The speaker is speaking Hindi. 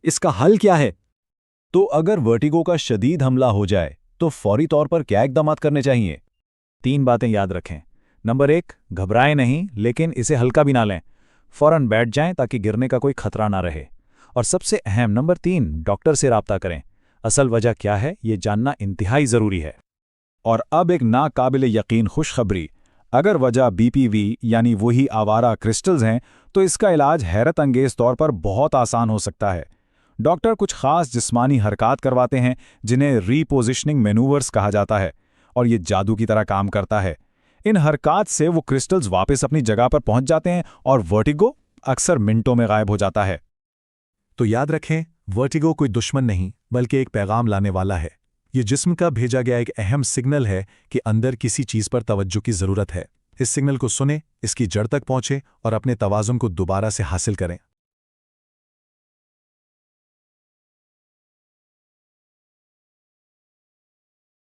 इसका हल क्या है? तो अगर वर्टिगो का शदीद हमला हो जाए तो फौरी तौर पर क्या इकदामात करने चाहिए? 3 बातें याद रखें। नंबर 1, घबराएं नहीं, लेकिन इसे हल्का भी ना लें। फौरन बैठ जाएं ताकि गिरने का कोई खतरा ना रहे। और सबसे अहम नंबर 3, डॉक्टर से राब्ता करें। असल वजह क्या है, ये जानना इंतहाई ज़रूरी है। और अब एक नाकाबिले यकीन खुशखबरी। अगर वजह बीपीवी यानी वही आवारा क्रिस्टल्स हैं तो इसका इलाज हैरत अंगेज तौर पर बहुत आसान हो सकता है। डॉक्टर कुछ खास जिस्मानी हरकत करवाते हैं जिन्हें रीपोजिशनिंग मैनूवर्स कहा जाता है, और ये जादू की तरह काम करता है। इन हरकत से वो क्रिस्टल्स वापस अपनी जगह पर पहुंच जाते हैं और वर्टिगो अक्सर मिनटों में गायब हो जाता है। तो याद रखें, वर्टिगो कोई दुश्मन नहीं बल्कि एक पैगाम लाने वाला है। ये जिस्म का भेजा गया एक अहम सिग्नल है कि अंदर किसी चीज़ पर तवज्जो की ज़रूरत है। इस सिग्नल को सुने, इसकी जड़ तक पहुंचे और अपने तवाज़ुन को दोबारा से हासिल करें।